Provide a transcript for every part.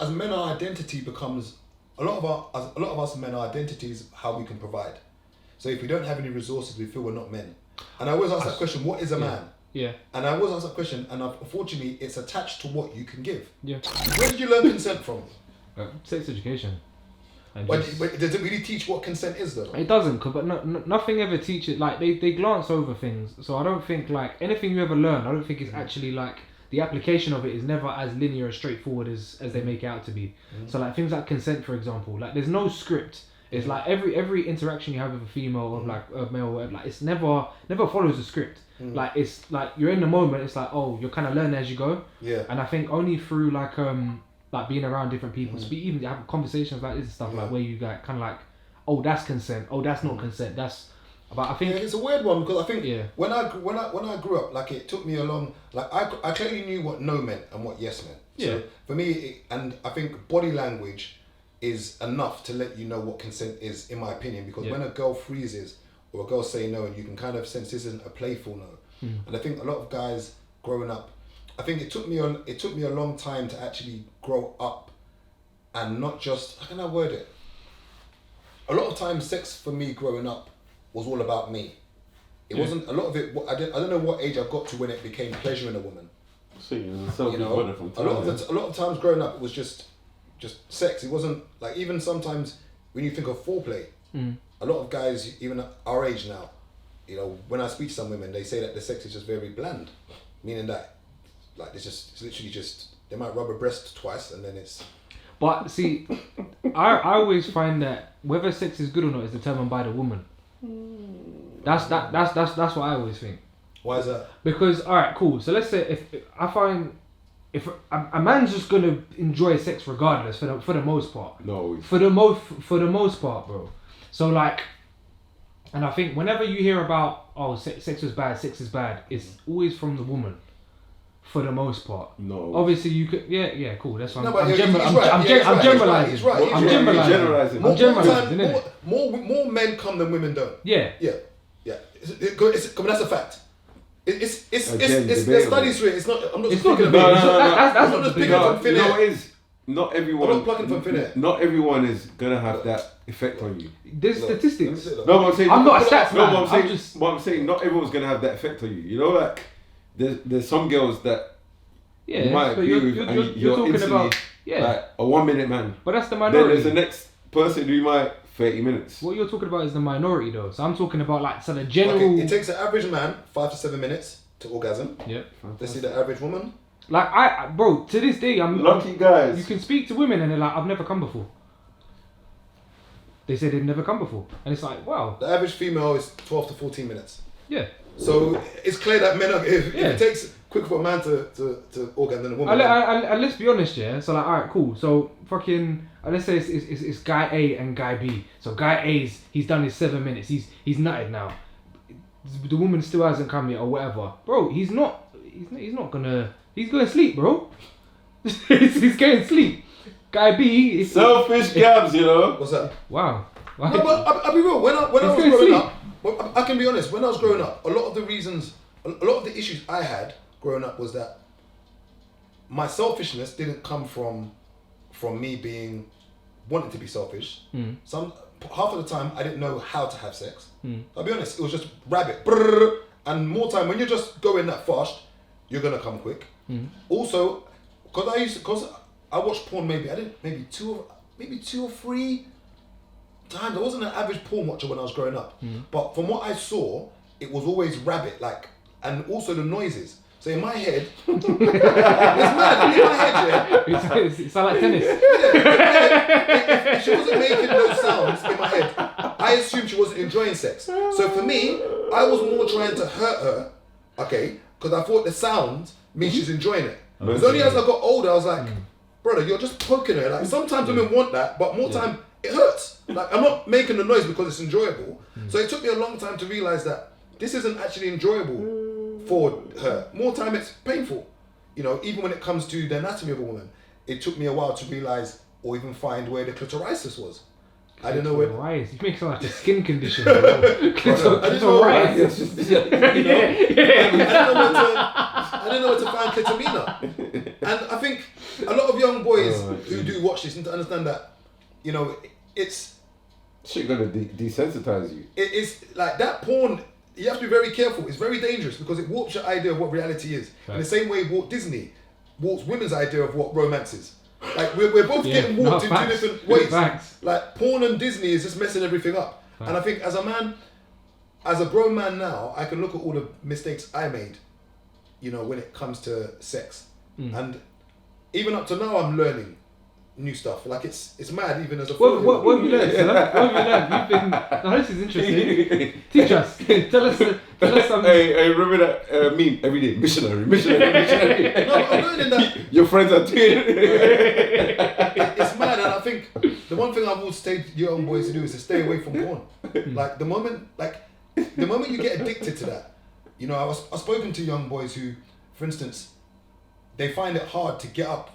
as men, our identity becomes a lot of us men. Our identity is how we can provide. So if we don't have any resources, we feel we're not men. And I always ask that question: what is a man? Yeah. And I always ask that question, and unfortunately, it's attached to what you can give. Yeah. Where did you learn consent from? Sex education. But does it really teach what consent is, though? It doesn't, but nothing ever teaches. Like they glance over things, so I don't think like anything you ever learn. I don't think it's actually like the application of it is never as linear as straightforward as they make it out to be. So like things like consent, for example, like there's no script. It's like every interaction you have with a female or like a male, or whatever, like it's never follows a script. Like it's like you're in the moment. It's like, oh, you're kind of learning as you go. Yeah. And I think only through like being around different people, even have conversations like this and stuff, like where you like kind of like, oh, that's consent. Oh, that's not consent. That's. But I think it's a weird one because I think when I grew up, like it took me a long, like I clearly knew what no meant and what yes meant. So for me, and I think body language is enough to let you know what consent is, in my opinion, because when a girl freezes or a girl say no, and you can kind of sense this isn't a playful no. And I think a lot of guys growing up, I think it took me a long time to actually grow up and not just, how can I word it? A lot of times sex for me growing up was all about me. It wasn't, a lot of it, I don't know what age I got to when it became pleasure in a woman. You know, a lot of times growing up it was just sex. It wasn't like, even sometimes when you think of foreplay, a lot of guys, even at our age now, you know, when I speak to some women, they say that the sex is just very bland, meaning that like it's literally just, they might rub a breast twice and then it's. But see, I always find that whether sex is good or not is determined by the woman. That's what I always think. Why is that? Because alright, cool. So let's say if a man's just gonna enjoy sex regardless for the most part. No. For the most part, bro. So like, and I think whenever you hear about sex is bad, it's always from the woman. For the most part. No. Obviously you could, yeah, cool. That's fine. No, I'm generalizing. He's right. I'm generalizing. I'm generalizing, innit? More men come than women don't. Yeah. That's a fact. There's studies for it. It's not. I'm not speaking about. That's not just picking from thin air. No, it is. Not everyone. I'm not plucking from thin air. Not everyone is gonna have that effect on you. There's statistics. No, but I'm saying. I'm not a stats man. No, but I'm saying not everyone's gonna have that effect on you. You know, like there's some girls that you might agree with, and you're talking about like a 1 minute man. But that's the minority. Then there's the next person who might 30 minutes. What you're talking about is the minority though. So I'm talking about like the general. Okay, it takes an average man 5 to 7 minutes to orgasm. Yeah. Let's see the average woman. Like bro, to this day, I'm lucky guys. You can speak to women and they're like, I've never come before. They say they've never come before, and it's like, wow. The average female is 12 to 14 minutes. Yeah. So it's clear that men are, if it takes quicker for a man to orgasm than a woman. And let's be honest, yeah. So like, alright, cool. So fucking, let's say it's guy A and guy B. So guy A's, he's done his 7 minutes. He's nutted now. The woman still hasn't come yet or whatever, bro. He's not gonna. He's going to sleep, bro. he's going to sleep. Guy B is selfish gabs, you know. What's that? Wow. No, but I'll be real. When I was growing up, well, I can be honest. When I was growing up, a lot of the issues I had growing up was that my selfishness didn't come from me wanting to be selfish. Half of the time I didn't know how to have sex. I'll be honest. It was just rabbit. Brrr, and more time when you're just going that fast, you're gonna come quick. Also, because I watched porn maybe two or three times. I wasn't an average porn watcher when I was growing up, but from what I saw, it was always rabbit like, and also the noises. So in my head, it's mad. In my head, yeah. It sounds like tennis. If she wasn't making those sounds in my head, I assumed she wasn't enjoying sex. So for me, I was more trying to hurt her, okay, because I thought the sound means she's enjoying it. It's only as I got older, I was like, brother, you're just poking her. Like sometimes women want that, but more time it hurts. Like I'm not making the noise because it's enjoyable. So it took me a long time to realize that this isn't actually enjoyable for her. More time it's painful. You know, even when it comes to the anatomy of a woman, it took me a while to realize or even find where the clitoritis was. I didn't know where. Clitoritis. You make it sound like a skin condition. Bro. Clitoritis. I didn't know where to find clitomina. And I think a lot of young boys who do watch this need to understand that, you know, it's shit gonna desensitize you. It's like that porn. You have to be very careful. It's very dangerous because it warps your idea of what reality is. Right. In the same way Walt Disney warps women's idea of what romance is. Like we're both getting warped in two different ways. Facts. Like porn and Disney is just messing everything up. Facts. And I think as a man, as a grown man now, I can look at all the mistakes I made, you know, when it comes to sex. And even up to now, I'm learning new stuff. Like it's mad even as a what have you learned, sir? What have you learned? You've been... No, this is interesting. Teach us. Tell us something. Hey, remember that meme every day? Missionary. No, I'm learning that. Your friends are doing it. It's mad, and I think the one thing I will say to young boys to do is to stay away from porn. Like the moment you get addicted to that, you know, I've spoken to young boys who, for instance, they find it hard to get up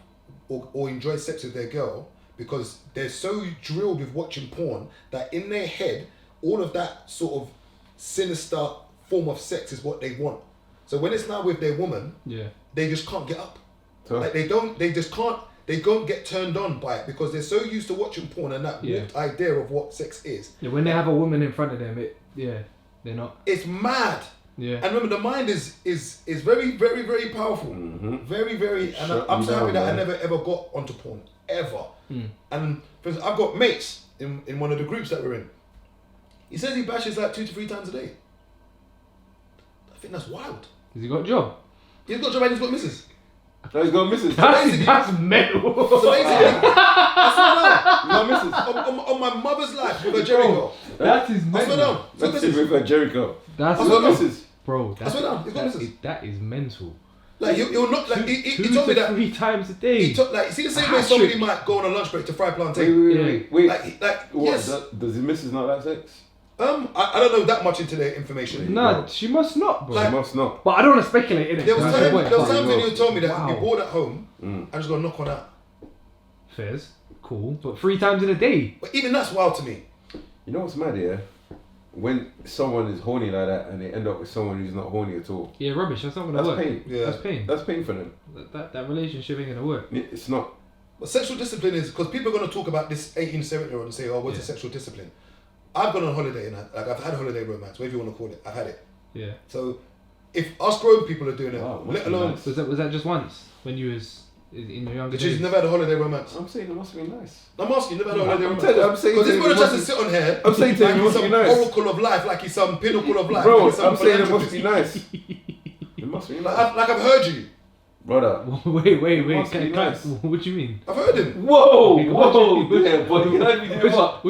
or enjoy sex with their girl because they're so drilled with watching porn that in their head, all of that sort of sinister form of sex is what they want. So when it's now with their woman, they just can't get up. Like they don't get turned on by it because they're so used to watching porn and that warped idea of what sex is. Yeah, when they have a woman in front of them, they're not. It's mad. Yeah. And remember, the mind is very, very, very powerful. Very, very. And I'm so happy that I never ever got onto porn ever. And for instance, I've got mates in one of the groups that we're in. He says he bashes like 2 to 3 times a day. I think that's wild. Has he got a job? He's got a job and he's got misses. No, he's got misses. That's mental. So basically, I swear down. On my mother's life with a Jericho. That is mental. I swear down. That's it with a Jericho. That's got misses. Bro, I swear down. He's got misses. That is mental. Like he'll not like he told me that 3 times a day. He told, like you see the same way somebody might go on a lunch break to fry plantain. Wait. Like what, yes. Does his missus not like sex? I don't know that much into their information. Nah, she must not, bro. She must not. But I don't want to speculate in it. There was times when he told me that he'd be bored at home. Mm. I'm just gonna knock on that. Fairs, cool, but 3 times in a day. But even that's wild to me. You know what's mad here? When someone is horny like that and they end up with someone who's not horny at all. Yeah, rubbish. That's not gonna work. Pain. Yeah. That's pain. That's pain for them. That relationship ain't gonna work. It's not. But sexual discipline is because people are gonna talk about this 18, 17-year-old and say, "Oh, what's a sexual discipline?" I've gone on holiday and I've had holiday romance, whatever you want to call it. I've had it. Yeah. So if us grown people are doing it, let alone nice. Was that just once when you was in your younger days? She's never had a holiday romance. I'm saying it must be nice. I'm asking, you never had a holiday romance. I'm saying because this brother tries to sit on here. I'm saying to him, it must be nice. Oracle of life, like he's some pinnacle of life. Bro, like I'm saying it must be nice. It must be nice. Like I've heard you. Brother. Wait. Nice. What do you mean? I've heard him. Whoa. What do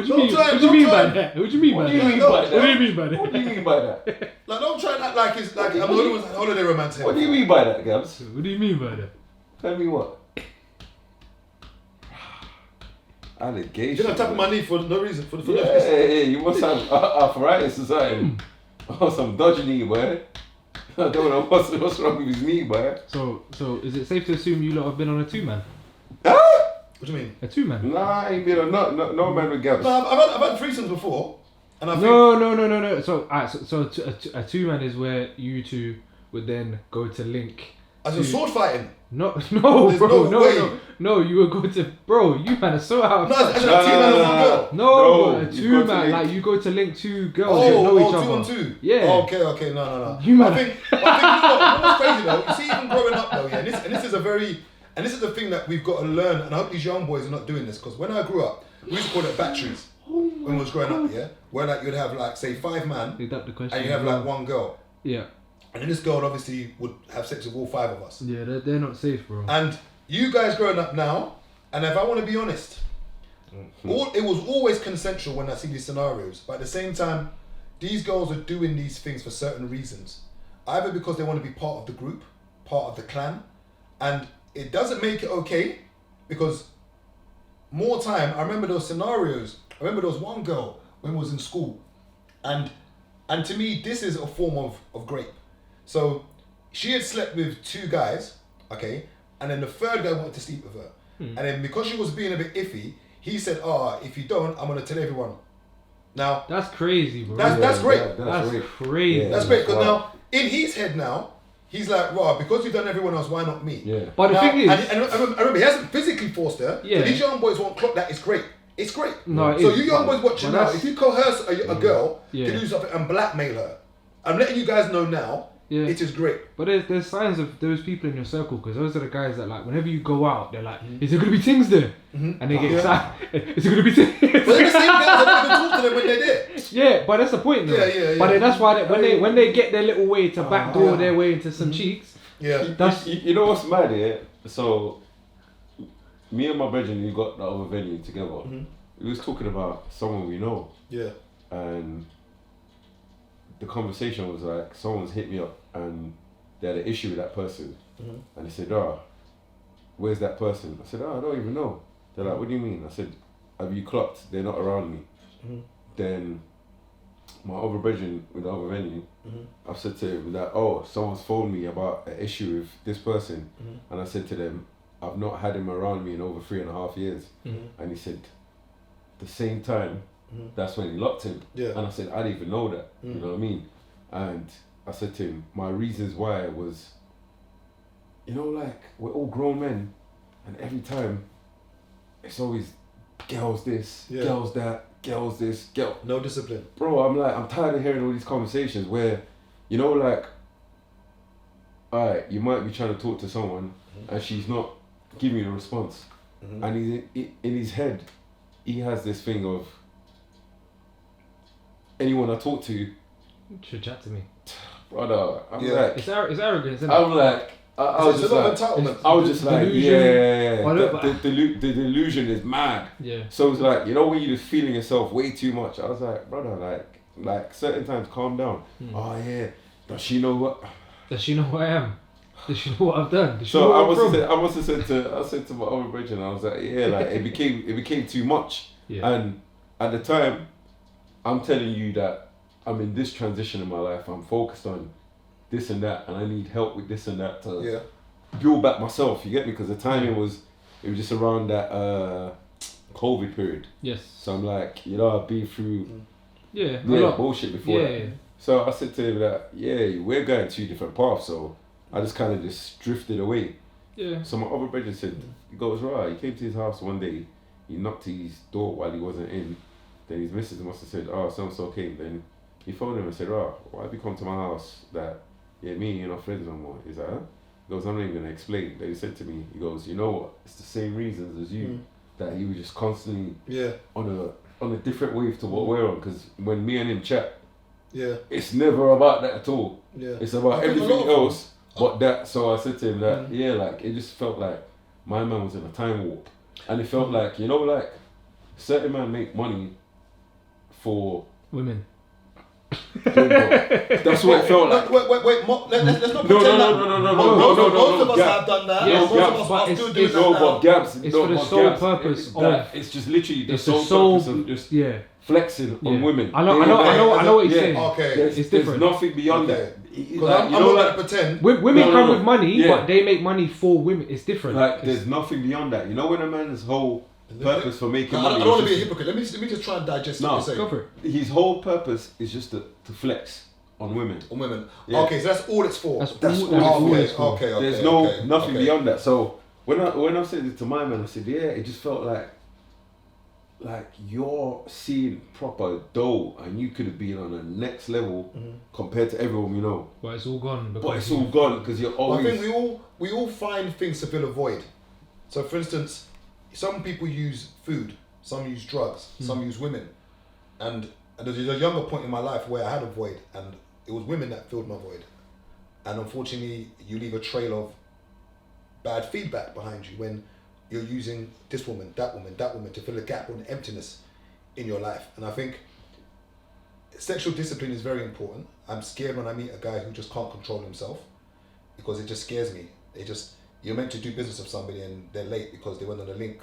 you mean by that? What do you mean by that? What do you mean by that? Like don't try and act like it's like I'm the only one holiday romance here. What do you mean by that, Gabs? What do you mean by that? Tell me what? Allegation. You're gonna tap my knee for no reason. For no reason. Yeah, you must have arthritis or something. Or some dodgy knee, boy. I don't know what's wrong with his knee, boy. So is it safe to assume you lot have been on a 2-man? What do you mean? A 2-man? Nah, I ain't been on no man with Gabs. No, I've had threesomes before, and I think No. So a 2-man is where you two would then go to link. as a sword fighting. No, There's bro, no way. no. You would go to, bro. You man are so out. No, as a team and one girl. No, a you go to 2-man. link. Like you go to link 2 girls that know each other. 2 and 2. Yeah. Okay, no. You man. I think you know what's crazy though. You see, even growing up though, yeah. And this is the thing that we've got to learn. And I hope these young boys are not doing this because when I grew up, we used to call it batteries when we was growing up. Yeah, where like you'd have like say 5 man, and you have like 1 girl. Yeah. And then this girl obviously would have sex with all 5 of us. Yeah, they're not safe, bro. And you guys growing up now, and if I want to be honest, it was always consensual when I see these scenarios. But at the same time, these girls are doing these things for certain reasons. Either because they want to be part of the group, part of the clan, and it doesn't make it okay because more time, I remember those scenarios. I remember there was one girl when we was in school, and to me, this is a form of rape. So she had slept with 2 guys, okay, and then the 3rd guy wanted to sleep with her. And then because she was being a bit iffy, he said, if you don't, I'm going to tell everyone. Now... That's crazy, bro. That's great. That's crazy. That's great, because now, in his head now, he's like, wow, because you've done everyone else, why not me? Yeah. But the thing is, and I remember he hasn't physically forced her. Yeah. So these young boys won't clock that. It's great. It's great. No, so you young boys watching now, if you coerce a girl to do something and blackmail her, I'm letting you guys know now. Yeah. It is great. But there's signs of those people in your circle, because those are the guys that, like, whenever you go out, they're like, is there going to be things there? And they get excited. Is there going to be things? But they're the same guys that don't even talk to them when they're there. Yeah, but that's the point though. Yeah. But then that's why when they get their little way to backdoor their way into some cheeks. Yeah. That's you know what's mad here? So me and my brethren, we got the other venue together. We was talking about someone we know. Yeah. And the conversation was like, someone's hit me up and they had an issue with that person. And they said, where's that person? I said, I don't even know. They're like, what do you mean? I said, have you clocked? They're not around me. Then my other brethren with the other venue, I've said to him that, someone's phoned me about an issue with this person. And I said to them, I've not had him around me in over 3.5 years. And he said, the same time, that's when he locked him. Yeah. And I said, I didn't even know that. You know what I mean? And I said to him, my reasons why was, you know, like, we're all grown men, and every time, it's always girls this, girls that, girls this, girl. No discipline. Bro, I'm tired of hearing all these conversations where, you know, like, alright, you might be trying to talk to someone, and she's not giving you a response. And in his head, he has this thing of, anyone I talk to should chat to me, brother. I'm like, it's arrogance, isn't it? I'm like, I was just like, the delusion is mad. Yeah. So it's like, you know, when you're just feeling yourself way too much. I was like, brother, like certain times, calm down. Oh yeah, does she know what? Does she know who I am? Does she know what I've done? So I must have said to my other brethren, I was like, yeah, like it became too much. Yeah. And at the time, I'm telling you that I'm in this transition in my life. I'm focused on this and that, and I need help with this and that to build back myself. You get me? Because the timing was just around that COVID period. Yes. So I'm like, you know, I've been through bullshit before that. Yeah. So I said to him that we're going 2 different paths. So I just kind of just drifted away. Yeah. So my other brother said, he goes, right. He came to his house one day. He knocked his door while he wasn't in. Then his missus must have said, so-and-so came. Then he phoned him and said, why have you come to my house that, me and you're not friends no more? He's like, huh? He goes, I'm not even going to explain. Then he said to me, he goes, you know what? It's the same reasons as you. That he was just constantly on a different wave to what we're on. Because when me and him chat, it's never about that at all. Yeah. It's about everything else but that. So I said to him that, like, it just felt like my man was in a time warp. And it felt like, you know, like, certain men make money for women. That's what it felt like. Wait. Let's not pretend No. Most of us have done that. Yes, most of us are still doing that. But Gabs, it's for the sole purpose of. It's just literally the sole purpose of just flexing on women. I know what you're saying. Okay, it's different. There's nothing beyond that. Because I'm not going to pretend. Women come with money, but they make money for women. It's different. Like, there's nothing beyond that. You know, when a man's whole purpose for making money. I don't want to be a hypocrite. Let me just try and digest what you're saying. Go for it. His whole purpose is just to flex on women. Yeah. Okay, so that's all it's for. That's all it's for. Okay. There's nothing beyond that. So when I said it to my man, I said, it just felt like you're seeing proper dough, and you could have been on the next level compared to everyone we know. But it's all gone. Because you're always. I think we all find things to fill a void. So, for instance, some people use food, some use drugs, some use women, and there's a younger point in my life where I had a void, and it was women that filled my void, and unfortunately, you leave a trail of bad feedback behind you when you're using this woman, that woman to fill a gap or an emptiness in your life. And I think sexual discipline is very important. I'm scared when I meet a guy who just can't control himself, because it just scares me. You're meant to do business with somebody and they're late because they went on a link.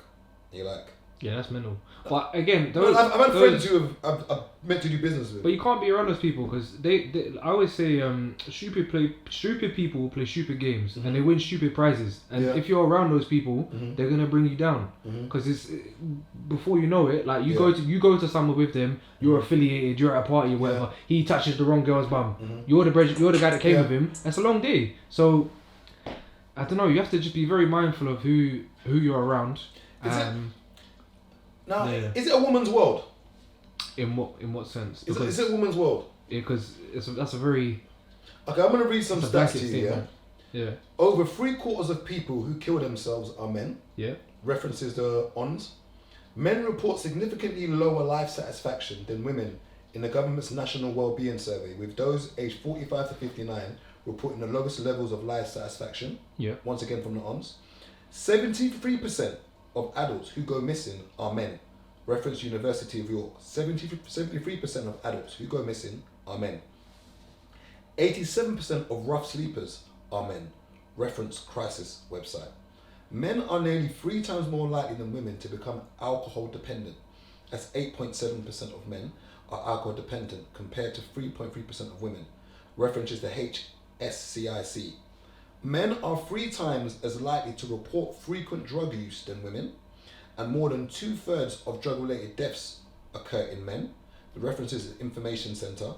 And you're like, Yeah, that's mental. But again, I've had friends who have meant to do business with. But you can't be around those people because they I always say stupid people play stupid games and they win stupid prizes. And if you're around those people, they're gonna bring you down because it's before you know it. Like you go to somewhere with them, you're affiliated, you're at a party or whatever. He touches the wrong girl's bum. You're the guy that came with him. That's a long day. So I don't know. You have to just be very mindful of who you're around. Is it a woman's world? In what sense? Is it a woman's world? Yeah, because that's a very... Okay, I'm going to read some stats to you, Yeah. Over 3/4 of people who kill themselves are men. Yeah. References the ONS. Men report significantly lower life satisfaction than women in the government's National Wellbeing Survey, with those aged 45 to 59 reporting the lowest levels of life satisfaction. Yeah. Once again from the ONS. 73% of adults who go missing are men. Reference University of York. 73% of adults who go missing are men. 87% of rough sleepers are men. Reference Crisis website. Men are nearly 3 times more likely than women to become alcohol dependent, as 8.7% of men are alcohol dependent compared to 3.3% of women. Reference is the HSCIC. Men are 3 times as likely to report frequent drug use than women, and more than 2/3 of drug-related deaths occur in men. The reference is the Information Centre.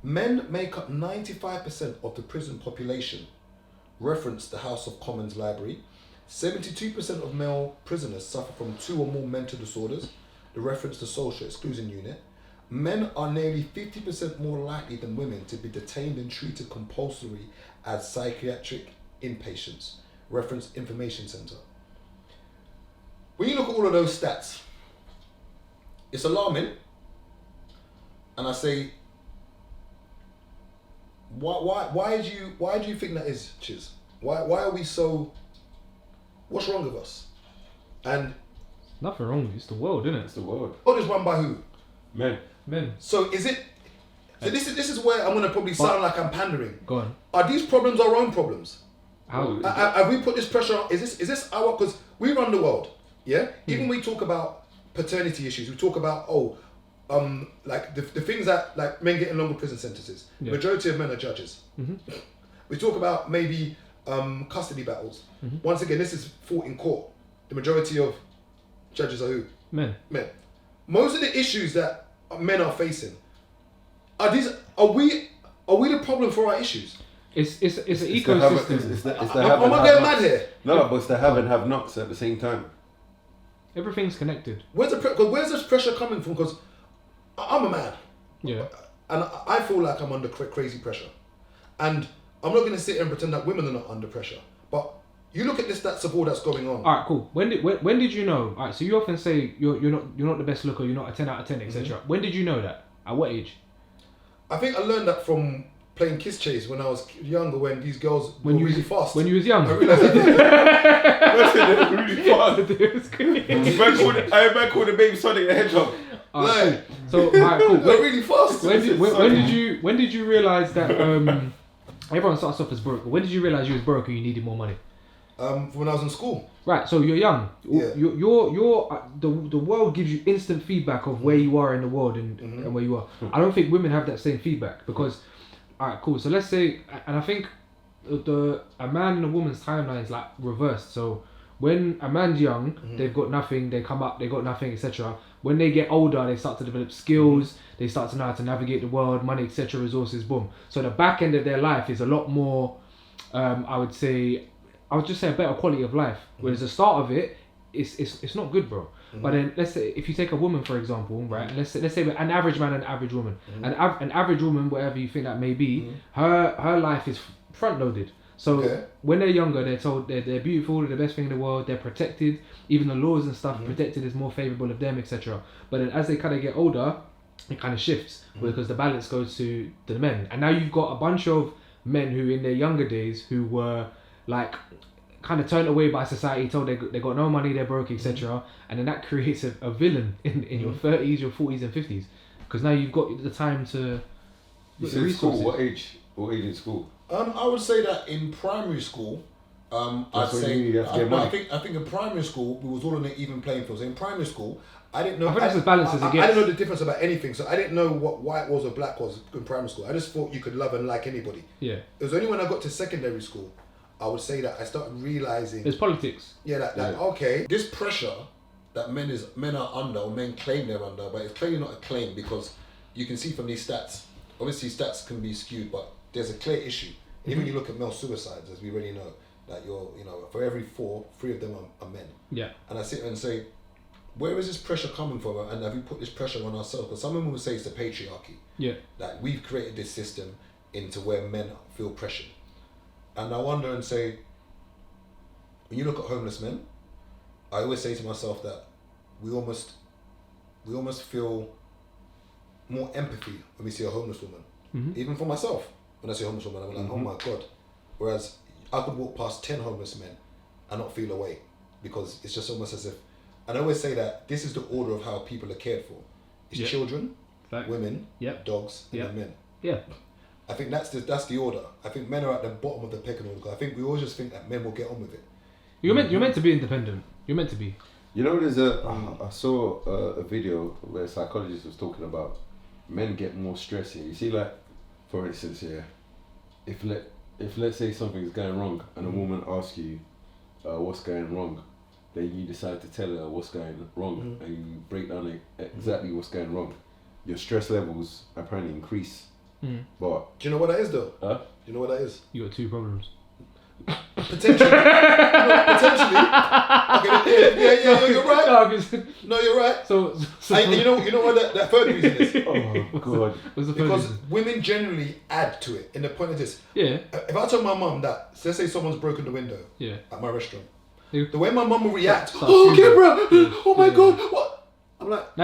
Men make up 95% of the prison population. Reference the House of Commons Library. 72% of male prisoners suffer from 2 or more mental disorders. The reference to Social Exclusion Unit. Men are nearly 50% more likely than women to be detained and treated compulsorily as psychiatric inpatients. Reference Information Centre. When you look at all of those stats, it's alarming. And I say, why do you think that is, Chiz? Why are we so? What's wrong with us? And nothing wrong with it. It's the world, isn't it? It's the world. What is run by who? Men. So is it? So this is where I'm gonna probably sound like I'm pandering. Go on. Are these problems our own problems? How? Have we put this pressure on? Is this our? Because we run the world. Yeah. Even we talk about paternity issues. We talk about like the things that like men getting longer prison sentences. Yeah. Majority of men are judges. We talk about maybe custody battles. Once again, this is fought in court. The majority of judges are who? Men. Most of the issues that men are facing are we the problem for our issues? It's an ecosystem. Am I getting mad here? No, but it's the have and have nots at the same time. Everything's connected. Where's this pressure coming from? Because I'm a man. Yeah. And I feel like I'm under crazy pressure. And I'm not going to sit here and pretend that women are not under pressure. But you look at the stats of all that's going on. All right, cool. When did you know? All right, so you often say you're not the best looker, you're not a 10 out of 10, etc. When did you know that? At what age? I think I learned that from playing Kiss Chase when I was younger, when these girls were really fast. When you was young? I realised that. They were really fast. I man called the baby Sonic the Hedgehog. Like, so, alright, cool. They're really fast. When did you realise that everyone starts off as broke, but when did you realise you was broke and you needed more money? When I was in school. Right, so you're young. Yeah. The world gives you instant feedback of where you are in the world and where you are. I don't think women have that same feedback because, alright, cool. So let's say, and I think a man and a woman's timeline is like reversed. So when a man's young, they've got nothing. They come up, they got nothing, etc. When they get older, they start to develop skills. They start to know how to navigate the world, money, etc. Resources, boom. So the back end of their life is a lot more. I would just say a better quality of life. Whereas the start of it, it's not good, bro. But then let's say if you take a woman for example, right? And let's say an average man and an average woman. An average woman, whatever you think that may be, her life is front loaded. So when they're younger, they're told they're beautiful, they're the best thing in the world, they're protected. Even the laws and stuff protected is more favourable of them, etc. But then as they kind of get older, it kind of shifts because the balance goes to the men. And now you've got a bunch of men who in their younger days who were like kind of turned away by society, told they got no money, they're broke, etc. And then that creates a villain in your 30s, your 40s and 50s. Because now you've got the time to... You said school, what age in school? I would say that in primary school, I'd That's when say you have to get money. I think in primary school we was all on an even playing field. So in primary school, I didn't know. I think that's as balanced as it I gets. didn't know the difference about anything, so I didn't know what white was or black was in primary school. I just thought you could love and like anybody. Yeah. It was only when I got to secondary school, I would say that I started realizing. There's politics. Yeah, that okay, this pressure that men are under, or men claim they're under, but it's clearly not a claim because you can see from these stats. Obviously, stats can be skewed, but there's a clear issue. Even you look at male suicides, as we already know, that for every 4, 3 of them are men. Yeah. And I sit there and say, where is this pressure coming from? And have we put this pressure on ourselves? Because some women will say it's the patriarchy. Yeah. That we've created this system into where men feel pressured. And I wonder and say, when you look at homeless men, I always say to myself that we almost feel more empathy when we see a homeless woman. Mm-hmm. Even for myself, when I see a homeless woman, I'm like, oh my God. Whereas I could walk past 10 homeless men and not feel away, because it's just almost as if, and I always say that this is the order of how people are cared for. It's children, women, dogs, and then men. Yeah. I think that's the order. I think men are at the bottom of the pecking order. I think we always just think that men will get on with it. You're meant to be independent. You're meant to be. You know, I saw a video where a psychologist was talking about men get more stress here. You see, like, for instance, here, if let's say something's going wrong and a woman asks you what's going wrong, then you decide to tell her what's going wrong and you break down exactly what's going wrong, your stress levels apparently increase. But do you know what that is though? Huh? Do you know what that is? You got 2 problems. Potentially. Potentially. Okay, yeah, you're right. No, you're right. So you know what that third reason is? Oh God. What's the third Because reason? women generally add to it. And the point of this, Yeah. if I tell my mum that, so let's say someone's broken the window at my restaurant, Yeah. the way my mum will react, Start okay, shooting. bro, oh my God, what? I'm like, Now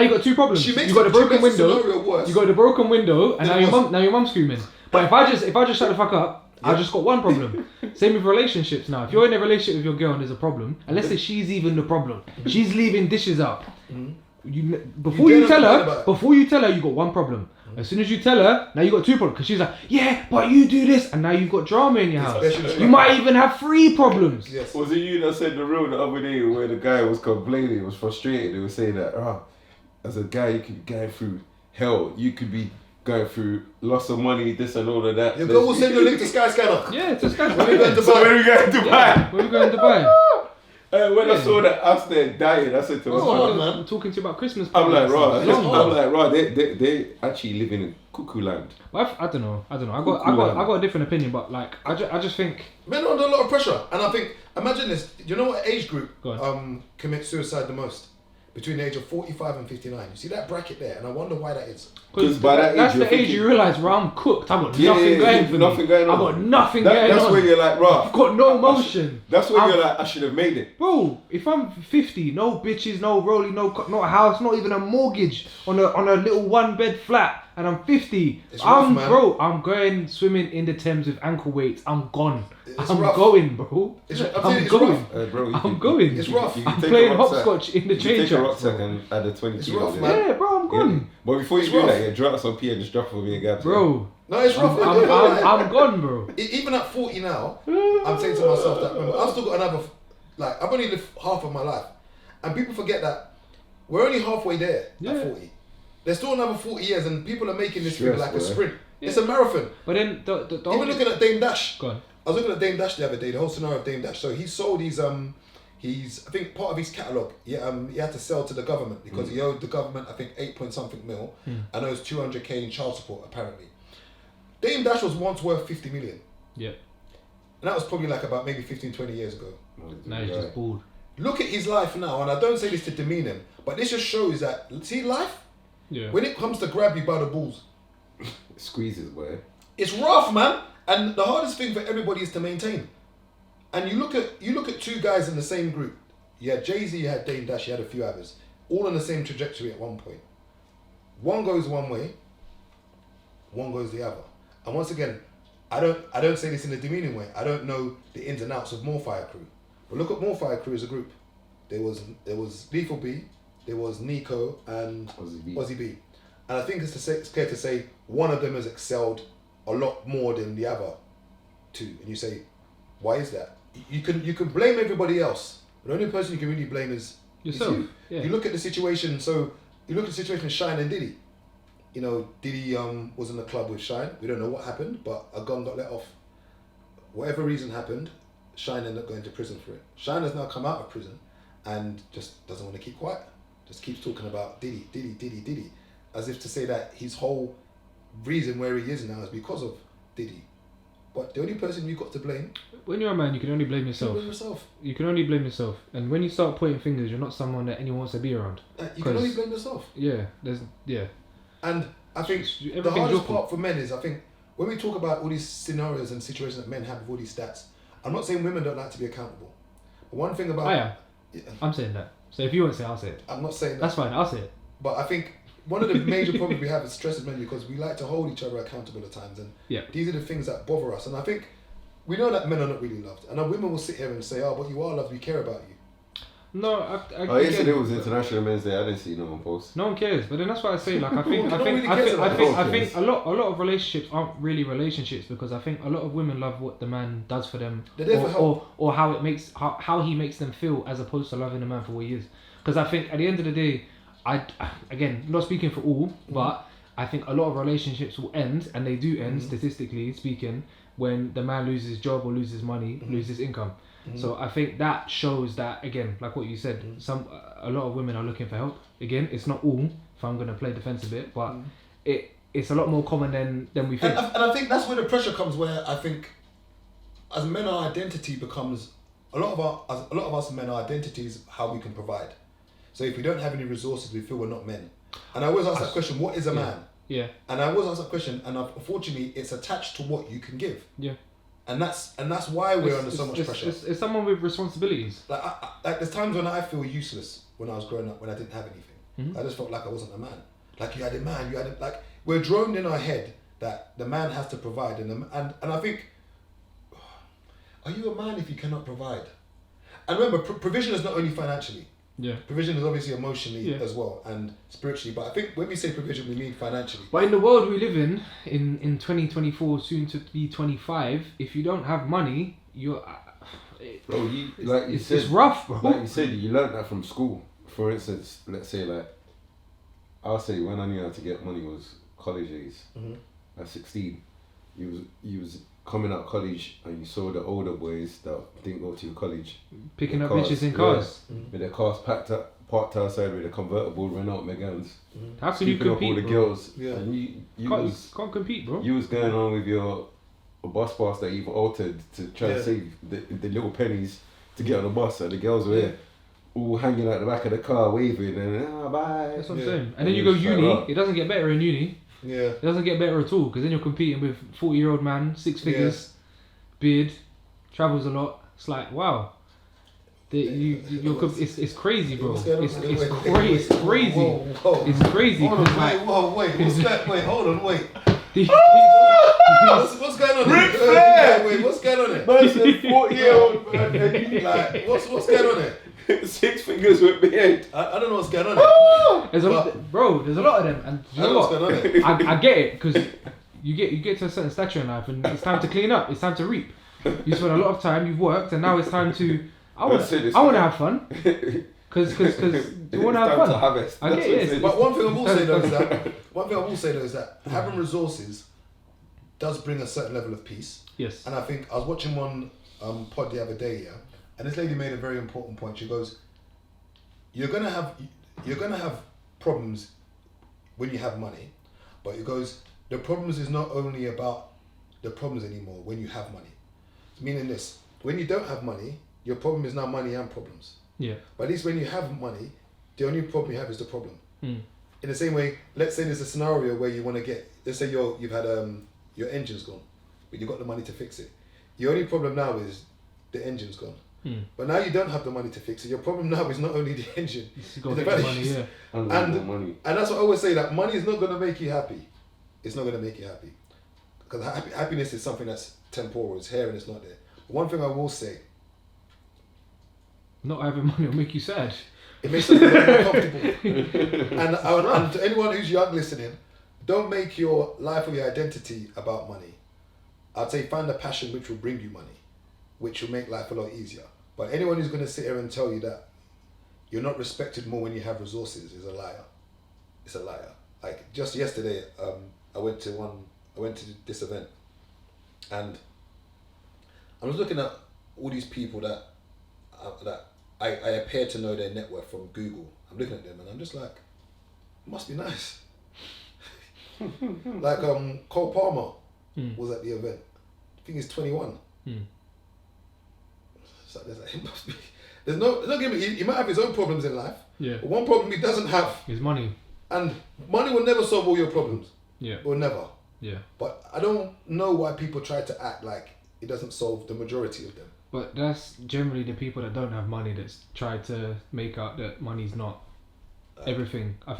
you got 2 problems. She makes you got the broken the window. scenario worse. You got the broken window, and Then now your mum's screaming. But if I just shut the fuck up, I just got 1 problem. Same with relationships now. If you're in a relationship with your girl and there's a problem, and let's say she's even the problem, she's leaving dishes out. Before you tell her, you got 1 problem. As soon as you tell her, now you got 2 problems. Because she's like, yeah, but you do this, and now you've got drama in your house. You might even have 3 problems. Yes. Was it you that said the reel the other day where the guy was complaining, was frustrated? They were saying that, as a guy, you could be going through hell. You could be going through loss of money, this and all of that. Your girl will send you a link to Skyscanner. Yeah, to Sky. When we go to So Dubai. when we go to Dubai, Yeah, when we go to Dubai. when I saw that us there dying, I said to myself, man. I'm talking to you about Christmas. I'm like, parties. right, they actually live in cuckoo land. But I don't know. I got a different opinion, but like I just think Men are under a lot of pressure, and I think, imagine this. Do you know what age group Go on. commits suicide the most? Between the age of 45 and 59. You see that bracket there, and I wonder why that is. Because by that age, that's you're the age thinking, you realise, bro, I'm cooked. I've got Yeah, nothing yeah, going for nothing me. going on. I've got nothing going on. That's where you're like, right. I've got no emotion. That's where I'm- you're like, I should have made it. Bro, if I'm 50, no bitches, no rolling, not a house, not even a mortgage on a little 1-bed flat, and I'm 50. It's rough, man. Bro, I'm going swimming in the Thames with ankle weights. I'm gone. It's I'm rough. going, bro. I'm telling you, I'm it's going. rough. Bro, I'm going. It's rough. You can I'm take playing a rucksack. hopscotch in the You can change take a racks, rucksack bro. and add a 20 It's kilos rough, in. man. Yeah, bro, I'm gone. But before you It's do rough. that, draw out some P and just drop for me a gap. Bro, No, it's rough. I'm gone, bro. Even at 40 now, I'm saying to myself that, remember, I've still got another, like, I've only lived half of my life. And people forget that we're only halfway there at 40. There's still another 40 years, and people are making this feel like a sprint. Yeah. It's a marathon. But then the Even looking at Dame Dash. Go on. I was looking at Dame Dash the other day, the whole scenario of Dame Dash. So he sold his I think part of his catalogue, he had to sell to the government because he owed the government, I think, 8 point something mil, and owes 200k in child support apparently. Dame Dash was once worth 50 million. Yeah. And that was probably like about maybe 15, 20 years ago. Now he's just bored. Look at his life now, and I don't say this to demean him, but this just shows that, see life? Yeah. When it comes to grab you by the balls, It squeezes, boy. it's rough, man. And the hardest thing for everybody is to maintain. And you look at 2 guys in the same group. You had Jay-Z, you had Dame Dash, you had a few others, all on the same trajectory at one point. One goes one way, one goes the other. And once again, I don't say this in a demeaning way. I don't know the ins and outs of Morfire Crew. But look at Morfire Crew as a group. There was Lethal B, there was Nico and Ozzy B. And I think it's fair to say one of them has excelled a lot more than the other 2. And you say, why is that? you can blame everybody else. The only person you can really blame is yourself. you. Yeah. You look at the situation. So you look at the situation with Shine and Diddy. You know, Diddy was in the club with Shine. We don't know what happened, but a gun got let off. Whatever reason happened, Shine ended up going to prison for it. Shine has now come out of prison and just doesn't want to keep quiet. Just keeps talking about Diddy, as if to say that his whole reason where he is now is because of Diddy. But the only person you've got to blame... When you're a man, you can only blame yourself. You can only blame yourself. And when you start pointing fingers, you're not someone that anyone wants to be around. You can only blame yourself. Yeah, And I think the hardest part for men is, I think, when we talk about all these scenarios and situations that men have with all these stats, I'm not saying women don't like to be accountable. But one thing about... I am. I'm saying that. So if you won't say it, I'll say it. I'm not saying that. That's fine, I'll say it. But I think one of the major problems we have is stress as men, because we like to hold each other accountable at times, and these are the things that bother us. And I think we know that men are not really loved, and women will sit here and say, "Oh, but you are loved. We care about you." No, yesterday was International Men's Day. I didn't see no one post. No one cares, but then that's why I say, like, I think a lot of relationships aren't really relationships, because I think a lot of women love what the man does for them, or how he makes them feel, as opposed to loving the man for what he is. Because I think at the end of the day, again, not speaking for all, but I think a lot of relationships will end, and they do end, statistically speaking, when the man loses his job or loses money, loses income. So I think that shows that, again, like what you said, a lot of women are looking for help. Again, it's not all, if I'm going to play defense a bit, but it's a lot more common than we think. And I think that's where the pressure comes, where I think as men, our identity becomes, a lot of us men, our identity is how we can provide. So if we don't have any resources, we feel we're not men. And I always ask that question, what is a man? Yeah. And I always ask that question, and unfortunately, it's attached to what you can give. Yeah. And that's why we're under so much pressure. It's someone with responsibilities. Like there's times when I feel useless when I was growing up, when I didn't have anything. I just felt like I wasn't a man. Like you had a man, like we're droned in our head that the man has to provide, and I think, are you a man if you cannot provide? And remember, provision is not only financially. Yeah. Provision is obviously emotionally as well, and spiritually. But I think when we say provision, we mean financially. But in the world we live in 2024, soon to be 25, if you don't have money, you're... Bro, it's rough, bro. Like you said, you learned that from school. For instance, let's say I'll say when I knew how to get money was college days. At 16, you was coming out of college and you saw the older boys that didn't go to your college picking up bitches in cars, with their cars parked outside with a convertible, Renault Megans. How can you compete, all the bro? girls, Yeah. and you can't compete, bro. You was going on with your bus pass that you've altered to try to save the little pennies to get on the bus, and the girls were all hanging out the back of the car waving and bye. That's what I'm saying. And then you go uni. It doesn't get better in uni. Yeah. It doesn't get better at all, because then you're competing with 40-year-old man, 6 figures, beard, travels a lot. It's like, wow. It's crazy, bro. It's crazy. Whoa. It's crazy. Hold on, wait. What's that? Wait, hold on, wait. What's going on Ric there? Flair! Wait, what's going on there? Man said 40-year-old man. Like, what's going on there? 6 fingers with beard. I don't know what's going on there. There's a lot of them, and you know what's going on there. I get it, because you get to a certain stature in life, and it's time to clean up. It's time to reap. You spend a lot of time. You've worked, and now it's time to. I want to have fun. Because you want to have fun. Harvest. I get it. But one thing I will say though is that having resources does bring a certain level of peace. Yes. And I think I was watching one pod the other day, and this lady made a very important point. She goes, "You're gonna have problems when you have money, but it goes, the problems is not only about the problems anymore when you have money. Meaning this, when you don't have money, your problem is now money and problems. Yeah. But at least when you have money, the only problem you have is the problem. Mm. In the same way, let's say there's a scenario where you want to get, let's say you've had your engine's gone, but you've got the money to fix it. Your only problem now is the engine's gone. Mm. But now you don't have the money to fix it. Your problem now is not only the engine. You got to get the money, yeah. And that's what I always say, that money is not going to make you happy. It's not going to make you happy. Because happiness is something that's temporal. It's here and it's not there. But one thing I will say, not having money will make you sad. It makes you very comfortable. And to anyone who's young listening, don't make your life or your identity about money. I'd say find a passion which will bring you money. which will make life a lot easier. But anyone who's going to sit here and tell you that you're not respected more when you have resources is a liar. It's a liar. Like just yesterday, I went to this event, and I was looking at all these people that I appear to know their net worth from Google. I'm looking at them and I'm just like, must be nice. Like Cole Palmer was at the event. I think he's 21. So there's like, it must be. There's no. Don't get me. He might have his own problems in life. Yeah. But one problem he doesn't have is money. And money will never solve all your problems. Yeah. It will never. Yeah. But I don't know why people try to act like it doesn't solve the majority of them. But that's generally the people that don't have money that's try to make out that money's not everything. I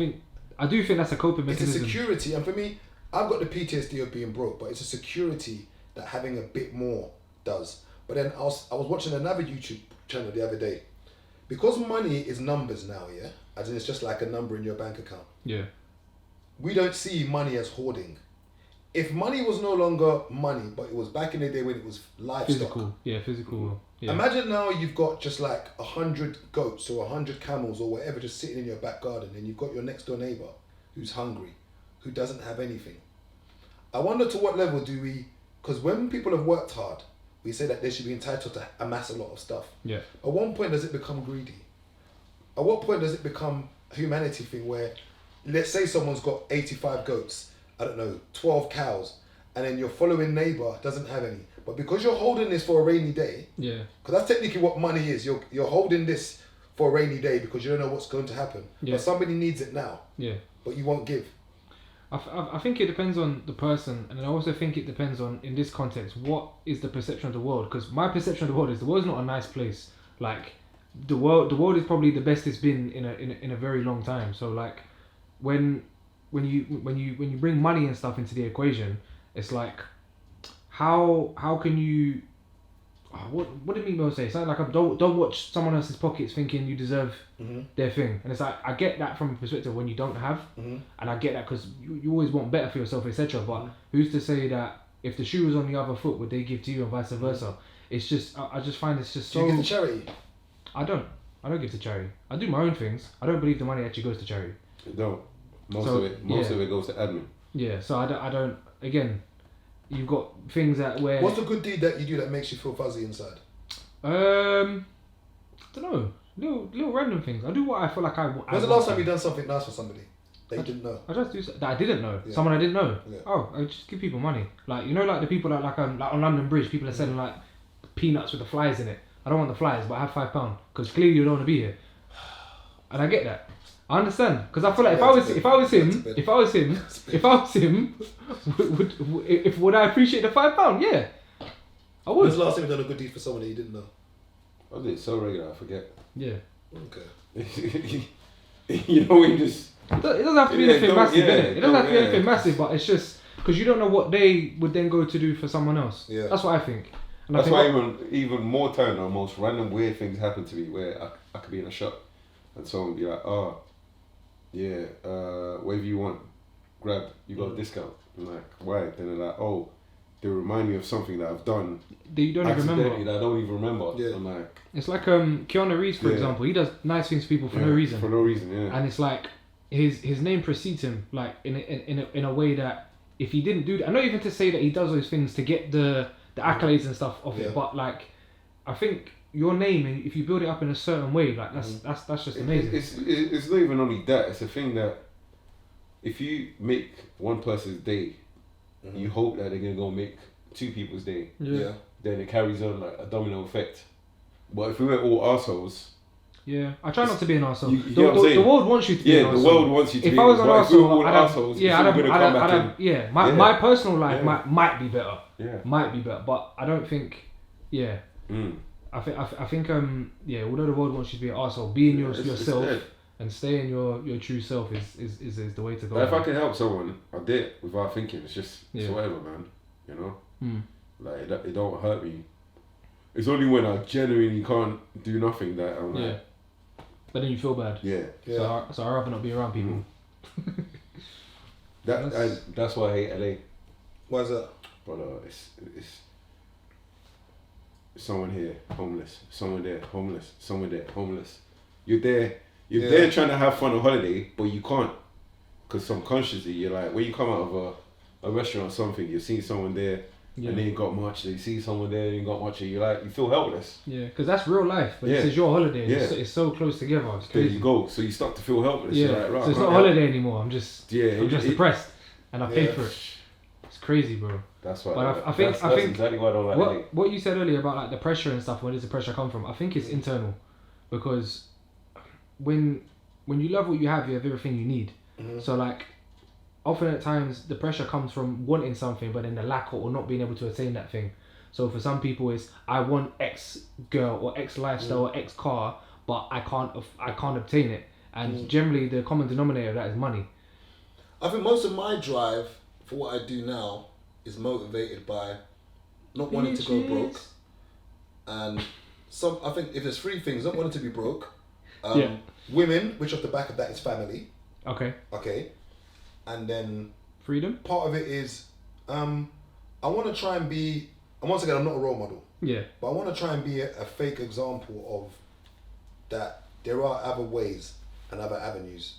do think that's a coping mechanism. It's a security, and for me, I've got the PTSD of being broke, but it's a security that having a bit more does. But then I was watching another YouTube channel the other day. Because money is numbers now, yeah? As in it's just like a number in your bank account. Yeah. We don't see money as hoarding. If money was no longer money, but it was back in the day when it was livestock. Physical. Yeah, physical. Yeah. Imagine now you've got just like 100 goats or 100 camels or whatever just sitting in your back garden, and you've got your next door neighbour who's hungry, who doesn't have anything. I wonder to what level do we, because when people have worked hard, we say that they should be entitled to amass a lot of stuff. Yeah. At one point does it become greedy? At what point does it become a humanity thing where, let's say someone's got 85 goats, 12 cows, and then your following neighbour doesn't have any. But because you're holding this for a rainy day, yeah, because that's technically what money is. You're holding this for a rainy day because you don't know what's going to happen. Yeah. But somebody needs it now. Yeah. But you won't give. I think it depends on the person, and I also think it depends on, in this context, what is the perception of the world. Because my perception of the world is the world's not a nice place. Like the world is probably the best it's been in a very long time. So like when you bring money and stuff into the equation, it's like how can you what did Meatball say? Something like don't watch someone else's pockets thinking you deserve their thing. And it's like I get that from a perspective when you don't have, and I get that because you always want better for yourself, etc. But who's to say that if the shoe was on the other foot, would they give to you and vice versa? It's just I just find it's just so. Do you give to charity? I don't give to charity. I do my own things. I don't believe the money actually goes to charity. No, most of it goes to admin. Yeah, so I don't. Again, you've got things that where. What's the good deed that you do that makes you feel fuzzy inside? I don't know. Little random things. I do what I feel like I want. When's the last time you done something nice for somebody that you didn't know? I just do that I didn't know. Yeah. Someone I didn't know. Yeah. Oh, I just give people money. Like like the people that like on London Bridge, people are selling like peanuts with the flies in it. I don't want the flies, but I have £5 because clearly you don't want to be here. And I get that. I understand because I feel like if I was him, would I appreciate the £5? Yeah, I would. When's the last time you done a good deed for someone that you didn't know? I did it so regular, I forget. Yeah. Okay. You know, when you just. It doesn't have to be anything massive, innit? It doesn't have to be anything massive, but it's just because you don't know what they would then go to do for someone else. Yeah. That's what I think. And that's why even more time, the most random weird things happen to me where I could be in a shop and someone would be like, oh, yeah, whatever you want, grab, you got a discount. I'm like, why? Then they're like, oh, they remind me of something that I've done. That you don't even remember. That I don't even remember. Yeah. I'm like... It's like Keanu Reeves, for example. He does nice things to people for no reason. For no reason, yeah. And it's like, his name precedes him, like, in a way that if he didn't do that, I'm not even to say that he does those things to get the accolades and stuff of it, but like, I think your name, if you build it up in a certain way, like that's just amazing. It's not even only that. It's a thing that if you make one person's day, you hope that they're gonna go make two people's day. Yeah. Then it carries on like a domino effect. But if we were all assholes. Yeah, I try not to be an arsehole. The world wants you to be an arsehole. Yeah, the world wants you to be. If I was an arsehole, I'd have my personal life might be better. Yeah. Might be better, but I don't think. Yeah. I think although the world wants you to be an arsehole, being yourself and staying your true self is the way to go. But if I can help someone, I did it without thinking. It's just it's whatever, man. You know, like it don't hurt me. It's only when I genuinely can't do nothing that I'm like. But then you feel bad. Yeah. So I rather not be around people. That's why I hate LA. Why is that? But someone here, homeless. Someone there, homeless. Someone there, homeless. You're there trying to have fun on holiday, but you can't. Because subconsciously, you're like, when you come out of a restaurant or something, you're seeing someone there, and they ain't got much. You see someone there, you ain't got much, and you're like, you feel helpless. Yeah, because that's real life. But this is your holiday. Yeah. It's so close together. It's There crazy. you go. So you start to feel helpless. Yeah. You're like, right, So it's I not a can't holiday anymore. I'm just depressed, and I paid for it. It's crazy, bro. That's why. But I think exactly why I don't like it. What you said earlier about like the pressure and stuff. Where does the pressure come from? I think it's internal, because when you love what you have everything you need. Mm-hmm. So like, often at times the pressure comes from wanting something, but then the lack or not being able to attain that thing. So for some people, it's I want X girl or X lifestyle or X car, but I can't obtain it. And generally, the common denominator of that is money. I think most of my drive for what I do now is motivated by not wanting to go broke, and I think if there's three things: not wanting to be broke, women, which off the back of that is family. Okay, and then freedom. Part of it is I want to try and be. And once again, I'm not a role model. Yeah. But I want to try and be a fake example of that there are other ways and other avenues